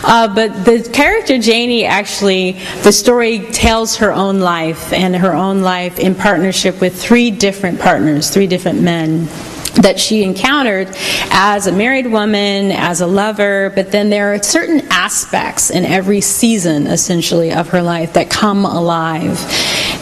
But the character Janie, actually, the story tells her own life, and her own life in partnership with three different partners, three different men that she encountered as a married woman, as a lover, but then there are certain aspects in every season, essentially, of her life that come alive.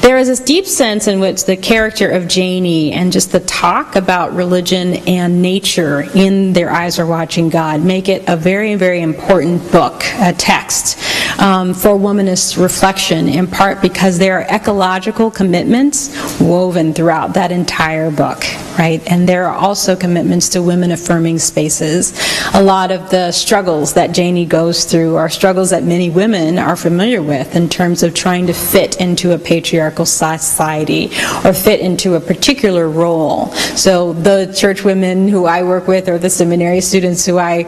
There is this deep sense in which the character of Janie and just the talk about religion and nature in Their Eyes Are Watching God make it a very, very important book, a text for womanist reflection, in part because there are ecological commitments woven throughout that entire book, right? And there are also commitments to women-affirming spaces. A lot of the struggles that Janie goes through are struggles that many women are familiar with in terms of trying to fit into a patriarchal society or fit into a particular role. So the church women who I work with or the seminary students who I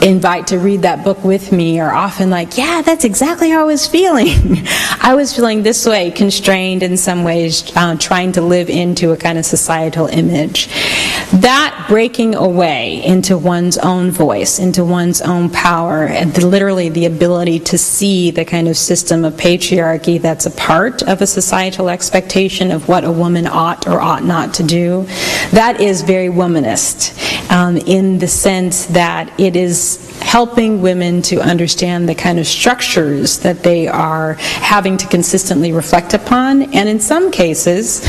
invite to read that book with me are often like, yeah, that's exactly how I was feeling. I was feeling this way, constrained in some ways, trying to live into a kind of societal image. That breaking away into one's own voice, into one's own power, and literally the ability to see the kind of system of patriarchy that's a part of a societal expectation of what a woman ought or ought not to do, that is very womanist, in the sense that it is helping women to understand the kind of structures that they are having to consistently reflect upon, and in some cases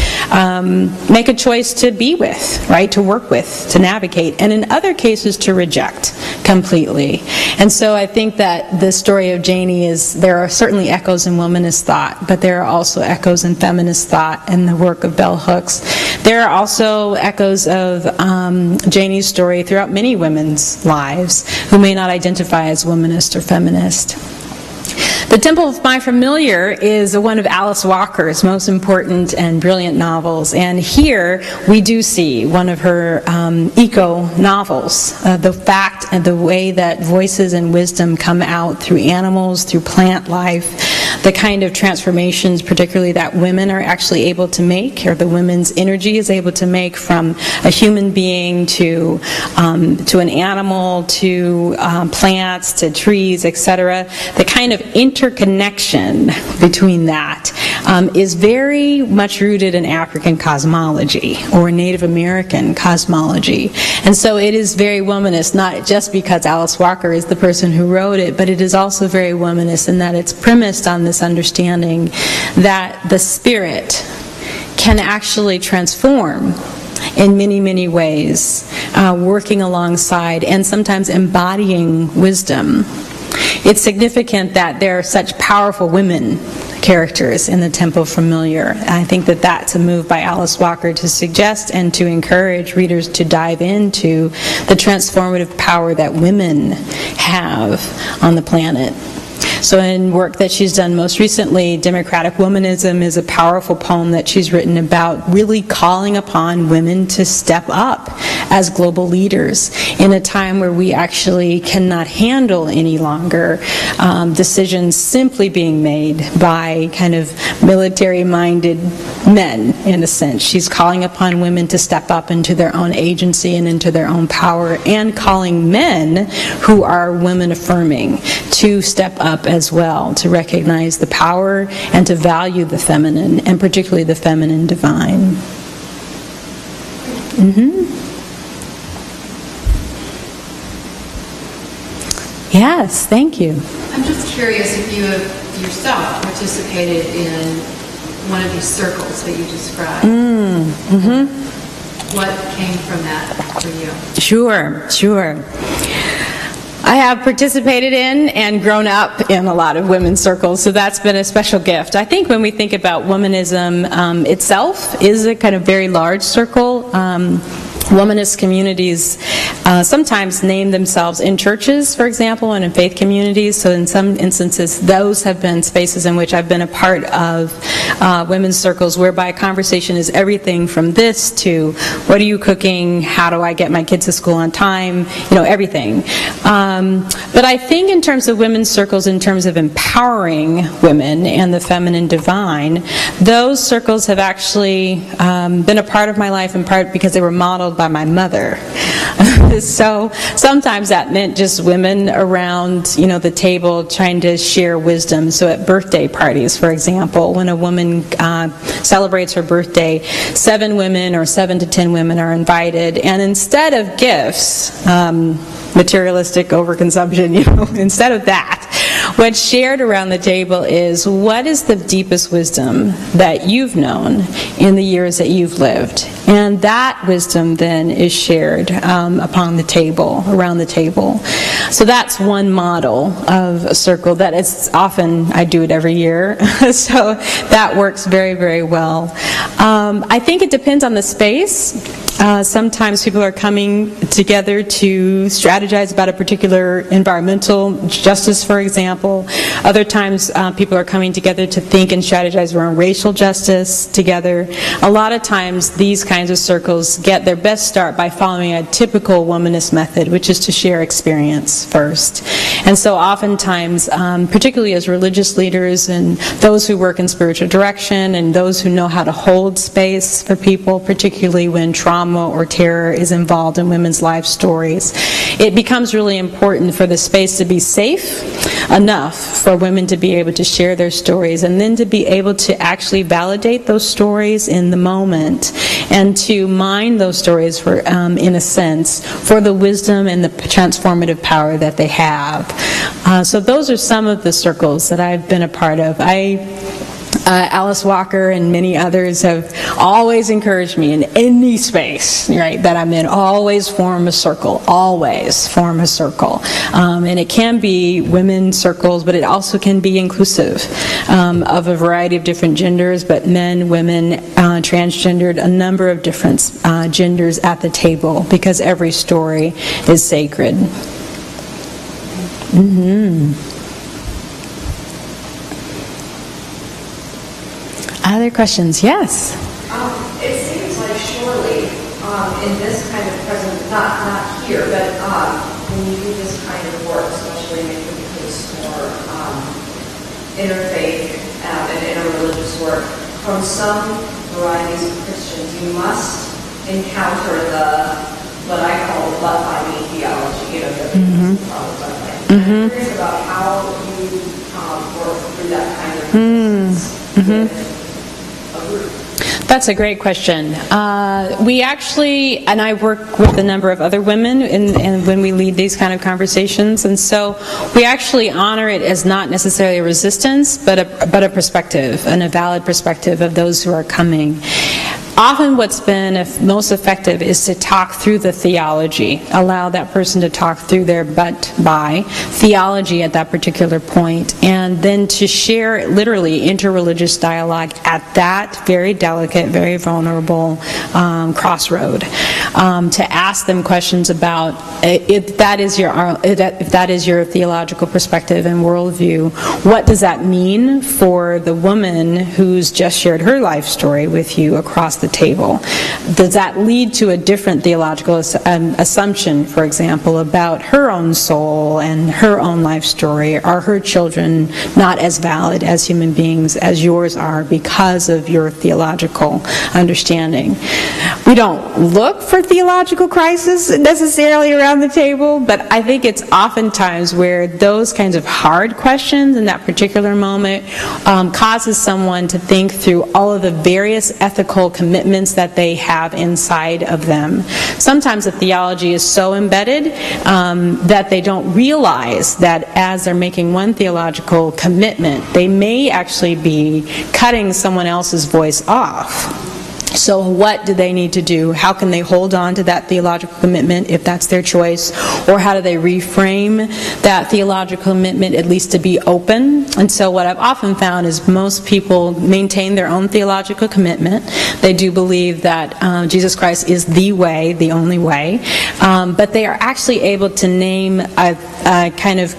make a choice to be with, right, to work with, to navigate, and in other cases to reject completely. And so I think that the story of Janie is, there are certainly echoes in womanist thought, but there are also echoes in feminist thought and the work of bell hooks. There are also echoes of Janie's story throughout many women's lives who may not identify as womanist or feminist. The Temple of My Familiar is one of Alice Walker's most important and brilliant novels, and here we do see one of her eco-novels, the fact and the way that voices and wisdom come out through animals, through plant life, the kind of transformations particularly that women are actually able to make, or the women's energy is able to make, from a human being to an animal, to plants, to trees, etc. The kind of interconnection between that is very much rooted in African cosmology or Native American cosmology. And so it is very womanist, not just because Alice Walker is the person who wrote it, but it is also very womanist in that it's premised on this understanding that the spirit can actually transform in many, many ways, working alongside and sometimes embodying wisdom. It's significant that there are such powerful women characters in the Temple Familiar. I think that that's a move by Alice Walker to suggest and to encourage readers to dive into the transformative power that women have on the planet. So in work that she's done most recently, Democratic Womanism is a powerful poem that she's written about really calling upon women to step up as global leaders in a time where we actually cannot handle any longer decisions simply being made by kind of military-minded men, in a sense. She's calling upon women to step up into their own agency and into their own power, and calling men who are women-affirming to step up as well, to recognize the power and to value the feminine, and particularly the feminine divine. Yes, thank you. I'm just curious if you have yourself participated in one of these circles that you described. What came from that for you? Sure. I have participated in and grown up in a lot of women's circles, so that's been a special gift. I think when we think about womanism itself is a kind of very large circle. Womanist communities sometimes name themselves in churches, for example, and in faith communities. So in some instances, those have been spaces in which I've been a part of women's circles, whereby conversation is everything from this to what are you cooking, how do I get my kids to school on time, everything. But I think in terms of women's circles, in terms of empowering women and the feminine divine, those circles have actually been a part of my life, in part because they were modeled by my mother. So sometimes that meant just women around, the table trying to share wisdom. So at birthday parties, for example, when a woman celebrates her birthday, 7 women or 7 to 10 women are invited, and instead of gifts, materialistic overconsumption, instead of that, What's shared around the table is, what is the deepest wisdom that you've known in the years that you've lived? And that wisdom then is shared upon the table, around the table. So that's one model of a circle that is often, I do it every year, so that works very, very well. I think it depends on the space. Sometimes people are coming together to strategize about a particular environmental justice, for example. Other times people are coming together to think and strategize around racial justice together. A lot of times these kinds of circles get their best start by following a typical womanist method, which is to share experience first. And so oftentimes, particularly as religious leaders and those who work in spiritual direction and those who know how to hold space for people, particularly when trauma or terror is involved in women's life stories, it becomes really important for the space to be safe enough for women to be able to share their stories, and then to be able to actually validate those stories in the moment, and to mine those stories for, in a sense, for the wisdom and the transformative power that they have. So those are some of the circles that I've been a part of. Alice Walker and many others have always encouraged me in any space, right, that I'm in, always form a circle, always form a circle. And it can be women's circles, but it also can be inclusive of a variety of different genders, but men, women, transgendered, a number of different genders at the table, because every story is sacred. Other questions? Yes? It seems like surely in this kind of present, not here, but when you do this kind of work, especially making the case for interfaith and interreligious work, from some varieties of Christians, you must encounter what I call the butt-by-me theology, the butt-by-me. I'm curious about how you work through that kind of resistance. That's a great question. We actually, and I work with a number of other women and when we lead these kind of conversations, and so we actually honor it as not necessarily a resistance, but a perspective, and a valid perspective of those who are coming. Often what's been most effective is to talk through the theology, allow that person to talk through their by theology at that particular point, and then to share literally interreligious dialogue at that very delicate, very vulnerable crossroad, to ask them questions about if that is your theological perspective and worldview, what does that mean for the woman who's just shared her life story with you across the table? Does that lead to a different theological assumption, for example, about her own soul and her own life story? Are her children not as valid as human beings as yours are because of your theological understanding? We don't look for theological crisis necessarily around the table, but I think it's oftentimes where those kinds of hard questions in that particular moment causes someone to think through all of the various ethical commitments that they have inside of them. Sometimes the theology is so embedded that they don't realize that as they're making one theological commitment, they may actually be cutting someone else's voice off. So what do they need to do? How can they hold on to that theological commitment if that's their choice? Or how do they reframe that theological commitment, at least to be open? And so what I've often found is most people maintain their own theological commitment. They do believe that Jesus Christ is the way, the only way. But they are actually able to name a kind of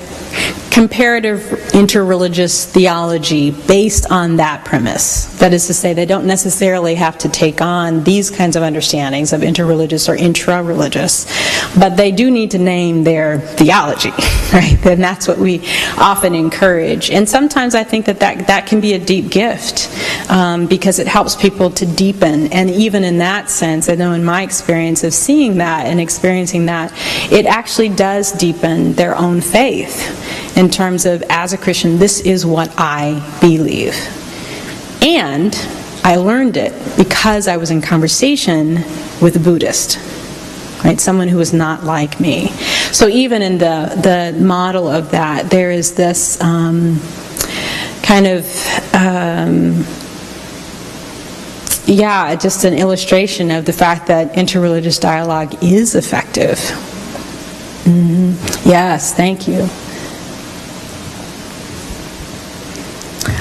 comparative interreligious theology based on that premise. That is to say, they don't necessarily have to take on these kinds of understandings of interreligious or intra-religious, but they do need to name their theology, right? And that's what we often encourage. And sometimes I think that can be a deep gift because it helps people to deepen. And even in that sense, I know in my experience of seeing that and experiencing that, it actually does deepen their own faith in terms of, as a Christian, this is what I believe. And I learned it because I was in conversation with a Buddhist. right? Someone who is not like me. So even in the model of that, there is this kind of, just an illustration of the fact that interreligious dialogue is effective. Yes, thank you.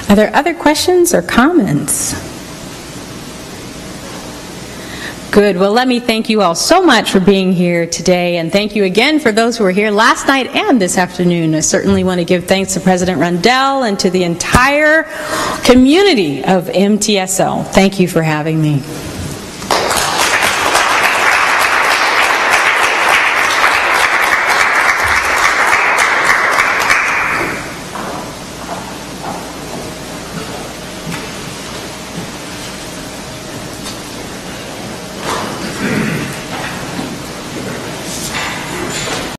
Are there other questions or comments? Good. Well, let me thank you all so much for being here today, and thank you again for those who were here last night and this afternoon. I certainly want to give thanks to President Rundell and to the entire community of MTSO. Thank you for having me.